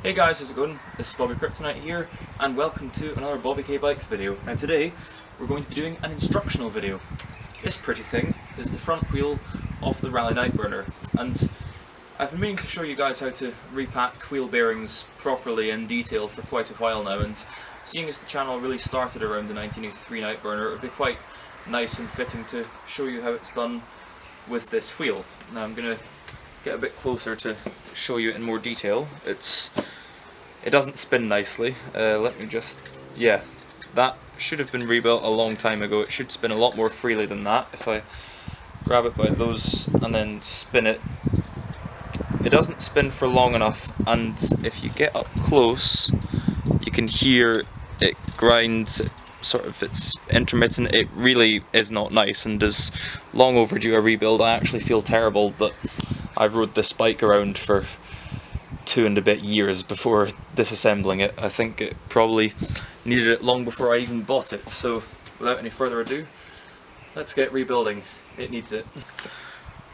Hey guys, how's it going? This is Bobby Kryptonite here, and welcome to another Bobby K Bikes video. Now today, we're going to be doing an instructional video. This pretty thing is the front wheel of the Rally Nightburner, and I've been meaning to show you guys how to repack wheel bearings properly in detail for quite a while now, and seeing as the channel really started around the 1983 Nightburner, it would be quite nice and fitting to show you how it's done with this wheel. Now I'm going to get a bit closer to show you in more detail. It doesn't spin nicely. Let me just... yeah, that should have been rebuilt a long time ago. It should spin a lot more freely than that. If I grab it by those and then spin it, it doesn't spin for long enough, and if you get up close you can hear it grind, it's intermittent. It really is not nice and is long overdue a rebuild. I actually feel terrible that I rode this bike around for 2 and a bit years before disassembling it. I think it probably needed it long before I even bought it, so without any further ado, let's get rebuilding. It needs it.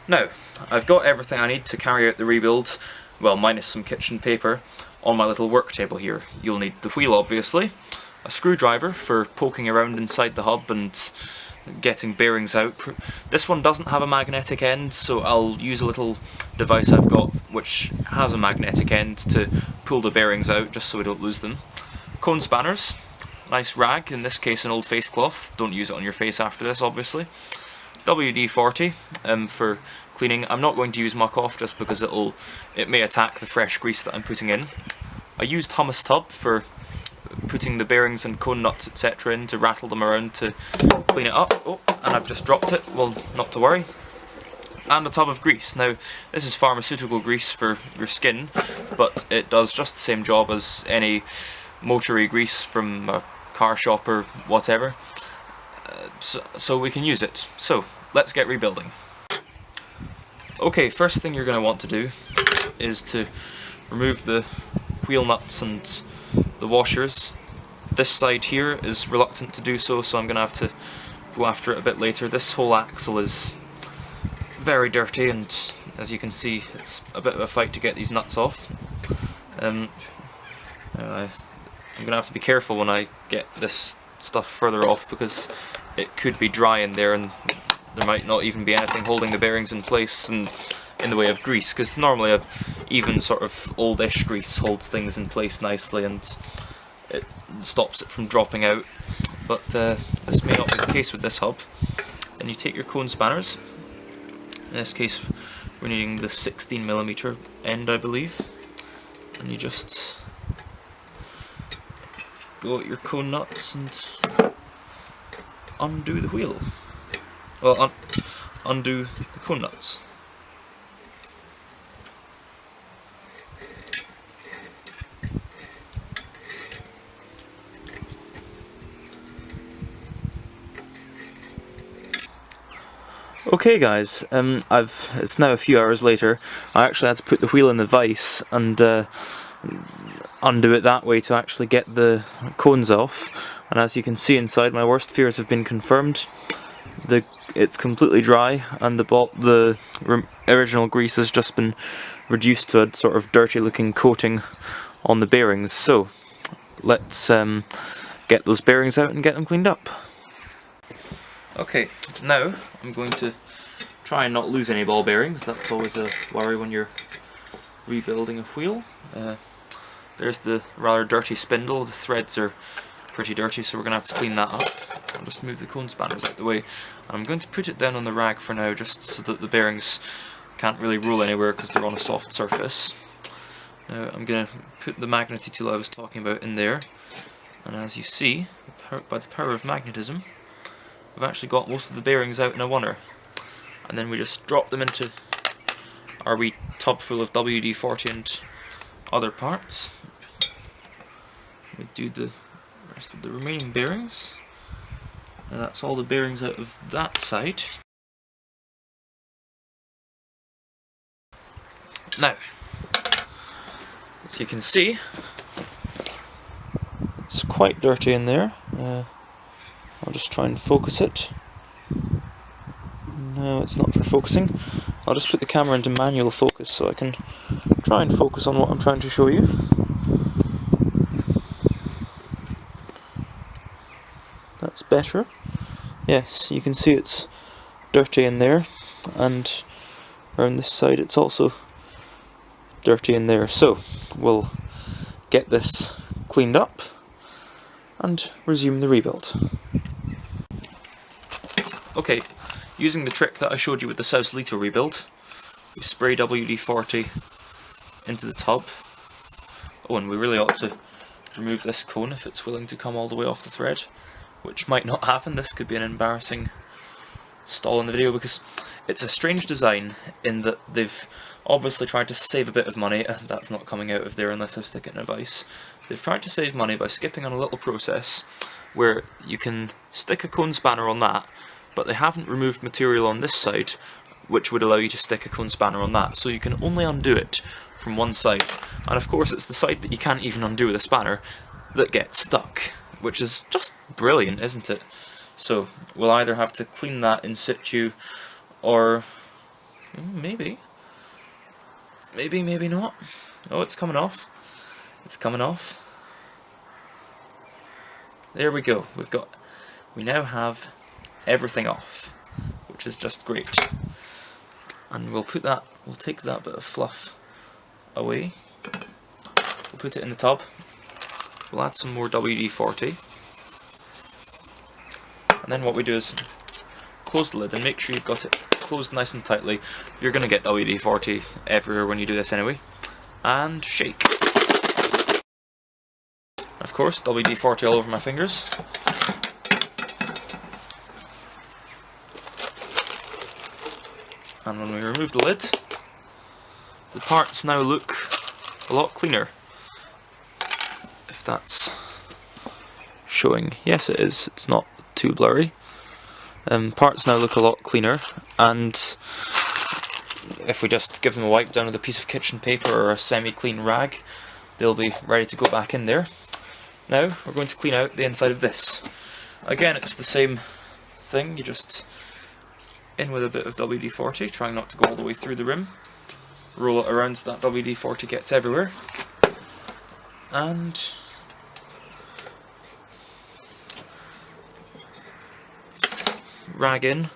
Now, I've got everything I need to carry out the rebuild, well, minus some kitchen paper, on my little work table here. You'll need the wheel, obviously, a screwdriver for poking around inside the hub and getting bearings out. This one doesn't have a magnetic end, so I'll use a little device I've got which has a magnetic end to pull the bearings out just so we don't lose them. Cone spanners, nice rag, in this case an old face cloth, don't use it on your face after this obviously. WD-40 for cleaning. I'm not going to use muck off just because it may attack the fresh grease that I'm putting in. I used hummus tub for putting the bearings and cone nuts etc. in to rattle them around to clean it up. Oh, and I've just dropped it, well, not to worry. And a tub of grease. Now, this is pharmaceutical grease for your skin, but it does just the same job as any motory grease from a car shop or whatever, so we can use it. So, let's get rebuilding. Okay, first thing you're going to want to do is to remove the wheel nuts and the washers. This side here is reluctant to do so, so I'm going to have to go after it a bit later. This whole axle is very dirty, and as you can see it's a bit of a fight to get these nuts off. I'm going to have to be careful when I get this stuff further off because it could be dry in there and there might not even be anything holding the bearings in place and in the way of grease, because normally even sort of oldish grease holds things in place nicely and it stops it from dropping out, but this may not be the case with this hub. Then you take your cone spanners. In this case we're needing the 16mm end, I believe, and you just go at your cone nuts and undo the wheel. Well, undo the cone nuts. Okay guys, it's now a few hours later. I actually had to put the wheel in the vise and undo it that way to actually get the cones off, and as you can see inside, my worst fears have been confirmed. It's completely dry, and the original grease has just been reduced to a sort of dirty looking coating on the bearings. So let's get those bearings out and get them cleaned up. Okay, now I'm going to try and not lose any ball bearings. That's always a worry when you're rebuilding a wheel. There's the rather dirty spindle. The threads are pretty dirty, so we're going to have to clean that up. I'll just move the cone spanners out of the way. And I'm going to put it down on the rag for now, just so that the bearings can't really roll anywhere because they're on a soft surface. Now I'm going to put the magnety tool I was talking about in there, and as you see, by the power of magnetism, we've actually got most of the bearings out in a oneer, and then we just drop them into our wee tub full of WD-40 and other parts. We do the rest of the remaining bearings, and that's all the bearings out of that side. Now, as you can see, it's quite dirty in there. I'll just try and focus it. No, it's not for focusing. I'll just put the camera into manual focus so I can try and focus on what I'm trying to show you. That's better. Yes, you can see it's dirty in there, and around this side it's also dirty in there. So we'll get this cleaned up and resume the rebuild. Okay, using the trick that I showed you with the Sausalito rebuild, we spray WD-40 into the tub. Oh, and we really ought to remove this cone if it's willing to come all the way off the thread, which might not happen. This could be an embarrassing stall in the video because it's a strange design in that they've obviously tried to save a bit of money, and that's not coming out of there unless I stick it in a vise. They've tried to save money by skipping on a little process where you can stick a cone spanner on that, but they haven't removed material on this side which would allow you to stick a cone spanner on that, so you can only undo it from one side, and of course it's the side that you can't even undo with a spanner that gets stuck, which is just brilliant, isn't it? So we'll either have to clean that in situ, or maybe not. Oh, it's coming off. It's coming off. There we go. We now have everything off, which is just great. And we'll take that bit of fluff away. We'll put it in the tub. We'll add some more WD-40. And then what we do is close the lid and make sure you've got it closed nice and tightly. You're going to get WD-40 everywhere when you do this anyway. And shake. Of course, WD-40 all over my fingers. And when we remove the lid, the parts now look a lot cleaner. If that's showing, yes it is, it's not too blurry. Parts now look a lot cleaner, and if we just give them a wipe down with a piece of kitchen paper or a semi-clean rag, they'll be ready to go back in there. Now we're going to clean out the inside of this. Again, it's the same thing, you just in with a bit of WD-40, trying not to go all the way through the rim. Roll it around so that WD-40 gets everywhere. And rag in,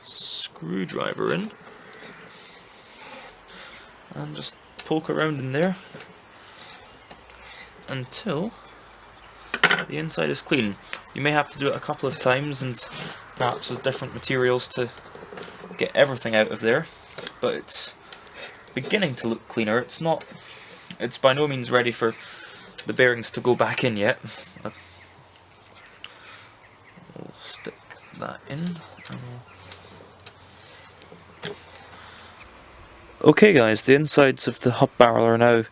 screwdriver in, and just poke around in there until the inside is clean. You may have to do it a couple of times and perhaps with different materials to get everything out of there, but it's beginning to look cleaner. It's by no means ready for the bearings to go back in yet. We'll stick that in. Okay guys, the insides of the hub barrel are now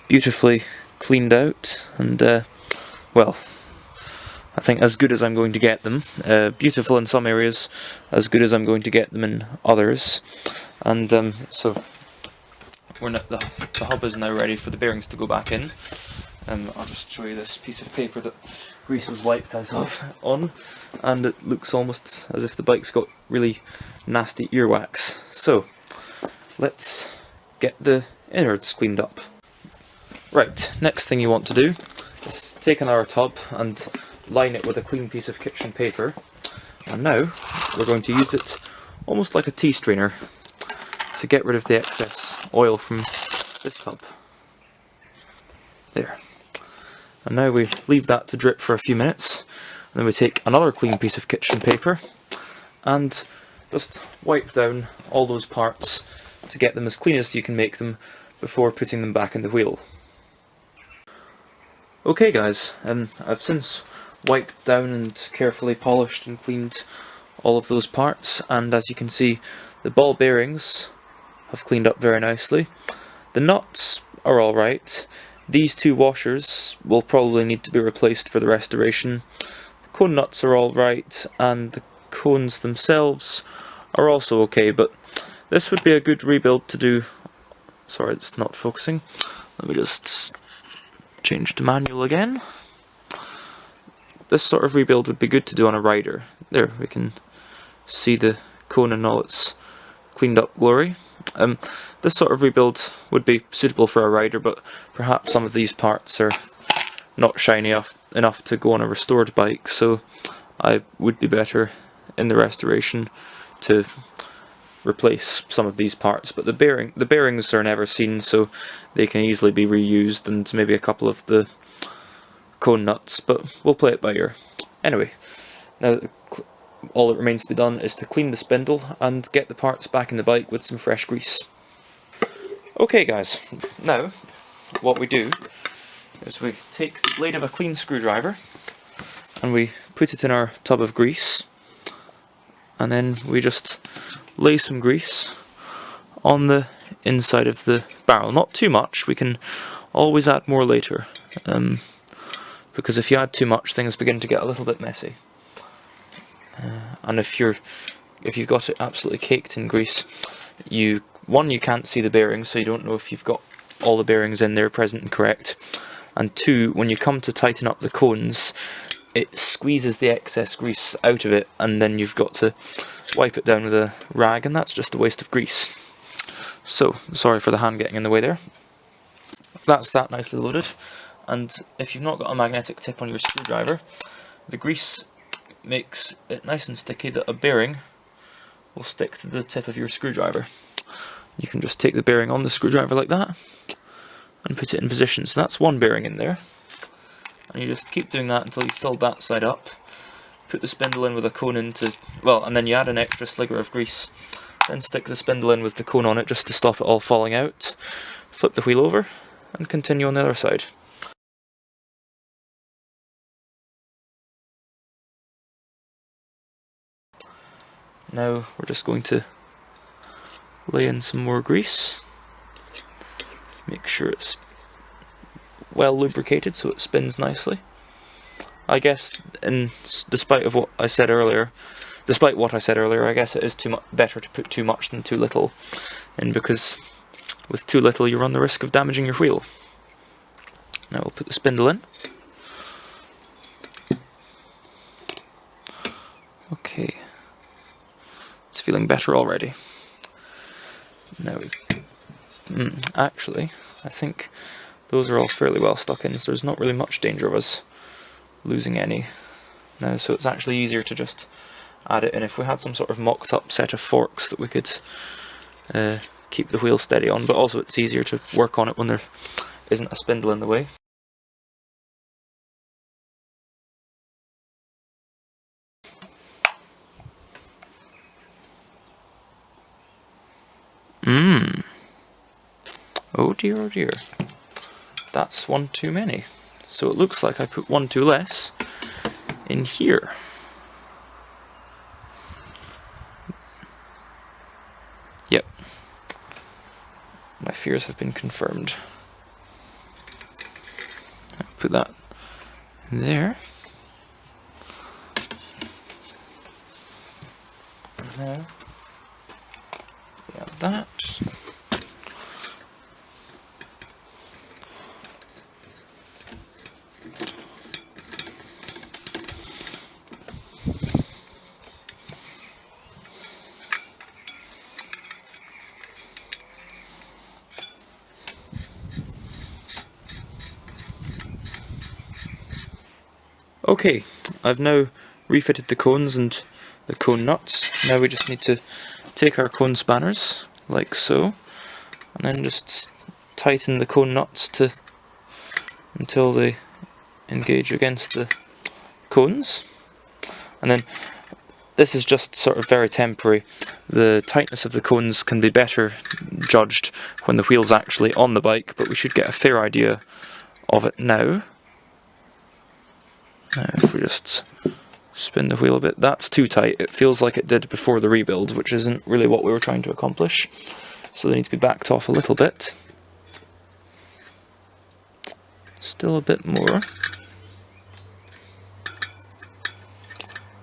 beautifully cleaned out, and well, I think as good as I'm going to get them. Beautiful in some areas, as good as I'm going to get them in others. And so the hub is now ready for the bearings to go back in. I'll just show you this piece of paper that grease was wiped out on, and it looks almost as if the bike's got really nasty earwax. So let's get the innards cleaned up. Right, next thing you want to do is take another tub and line it with a clean piece of kitchen paper, and now we're going to use it almost like a tea strainer to get rid of the excess oil from this tub. There. And now we leave that to drip for a few minutes, and then we take another clean piece of kitchen paper and just wipe down all those parts to get them as clean as you can make them before putting them back in the wheel. Okay guys, I've since wiped down and carefully polished and cleaned all of those parts, and as you can see, the ball bearings have cleaned up very nicely. The nuts are alright. These two washers will probably need to be replaced for the restoration. The cone nuts are alright, and the cones themselves are also okay, but this would be a good rebuild to do. Sorry, it's not focusing. Let me just change to manual again. This sort of rebuild would be good to do on a rider. There, we can see the cone in all its cleaned up glory. This sort of rebuild would be suitable for a rider, but perhaps some of these parts are not shiny enough to go on a restored bike, so I would be better in the restoration to replace some of these parts. But the bearings are never seen, so they can easily be reused, and maybe a couple of the cone nuts, but we'll play it by ear. Anyway, now all that remains to be done is to clean the spindle and get the parts back in the bike with some fresh grease. Okay guys, now what we do is we take the blade of a clean screwdriver and we put it in our tub of grease, and then we just lay some grease on the inside of the barrel. Not too much, we can always add more later, because if you add too much things begin to get a little bit messy. And if you've got it absolutely caked in grease, you can't see the bearings, so you don't know if you've got all the bearings in there present and correct. And two, when you come to tighten up the cones, it squeezes the excess grease out of it, and then you've got to wipe it down with a rag, and that's just a waste of grease. So, sorry for the hand getting in the way there. That's that nicely loaded, and if you've not got a magnetic tip on your screwdriver, the grease makes it nice and sticky that a bearing will stick to the tip of your screwdriver. You can just take the bearing on the screwdriver like that and put it in position. So that's one bearing in there, and you just keep doing that until you've filled that side up. Put the spindle in with a cone and then you add an extra slinger of grease, then stick the spindle in with the cone on it just to stop it all falling out. Flip the wheel over and continue on the other side. Now we're just going to lay in some more grease, make sure it's well lubricated so it spins nicely. I guess, despite what I said earlier, I guess it is better to put too much than too little in, because with too little you run the risk of damaging your wheel. Now we'll put the spindle in. Okay, it's feeling better already. Now actually, I think those are all fairly well stuck in, so there's not really much danger of us losing any now, so it's actually easier to just add it in. If we had some sort of mocked up set of forks that we could keep the wheel steady on, but also it's easier to work on it when there isn't a spindle in the way. Oh dear, oh dear. That's one too many. So it looks like I put one too less in here. Yep. My fears have been confirmed. I'll put that in there. And now we have that. Okay, I've now refitted the cones and the cone nuts. Now we just need to take our cone spanners, like so, and then just tighten the cone nuts until they engage against the cones. And then this is just sort of very temporary. The tightness of the cones can be better judged when the wheel's actually on the bike, but we should get a fair idea of it now. Now if we just spin the wheel a bit, that's too tight. It feels like it did before the rebuild, which isn't really what we were trying to accomplish. So they need to be backed off a little bit. Still a bit more.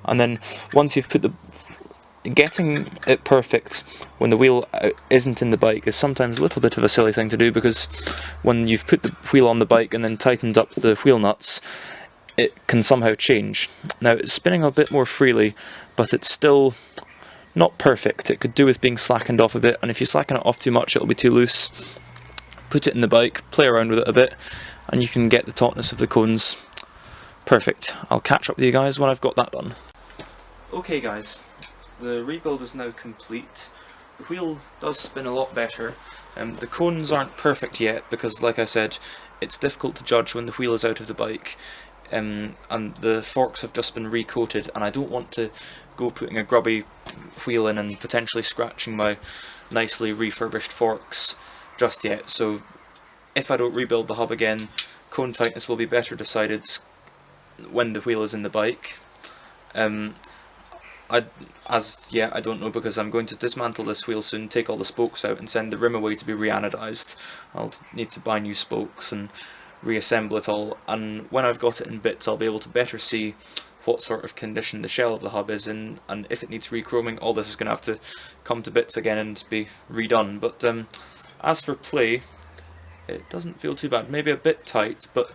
And then once you've put getting it perfect when the wheel isn't in the bike is sometimes a little bit of a silly thing to do, because when you've put the wheel on the bike and then tightened up the wheel nuts, it can somehow change. Now it's spinning a bit more freely, but it's still not perfect. It could do with being slackened off a bit, and if you slacken it off too much it'll be too loose. Put it in the bike, play around with it a bit, and you can get the tautness of the cones. Perfect. I'll catch up with you guys when I've got that done. Okay guys, the rebuild is now complete. The wheel does spin a lot better. The cones aren't perfect yet because, like I said, it's difficult to judge when the wheel is out of the bike. And the forks have just been recoated, and I don't want to go putting a grubby wheel in and potentially scratching my nicely refurbished forks just yet. So if I don't rebuild the hub again, cone tightness will be better decided when the wheel is in the bike. I don't know, because I'm going to dismantle this wheel soon, take all the spokes out and send the rim away to be reanodized. I'll need to buy new spokes and reassemble it all, and when I've got it in bits I'll be able to better see what sort of condition the shell of the hub is in, and if it needs rechroming, all this is going to have to come to bits again and be redone. But as for play, it doesn't feel too bad. Maybe a bit tight, but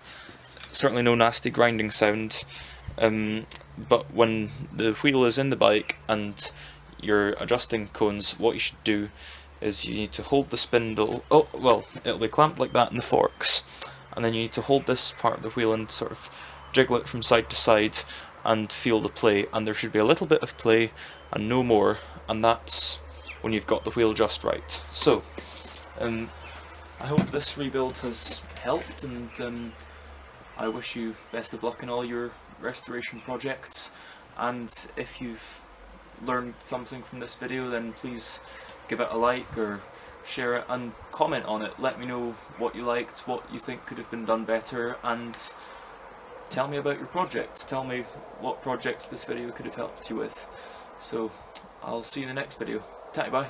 certainly no nasty grinding sound. But when the wheel is in the bike and you're adjusting cones, what you should do is you need to hold the spindle, oh well, it'll be clamped like that in the forks, and then you need to hold this part of the wheel and sort of jiggle it from side to side and feel the play, and there should be a little bit of play and no more, and that's when you've got the wheel just right. So, I hope this rebuild has helped, and I wish you best of luck in all your restoration projects, and if you've learned something from this video then please give it a like or share it and comment on it. Let me know what you liked, what you think could have been done better, and tell me about your projects. Tell me what projects this video could have helped you with. So I'll see you in the next video. Ta-bye.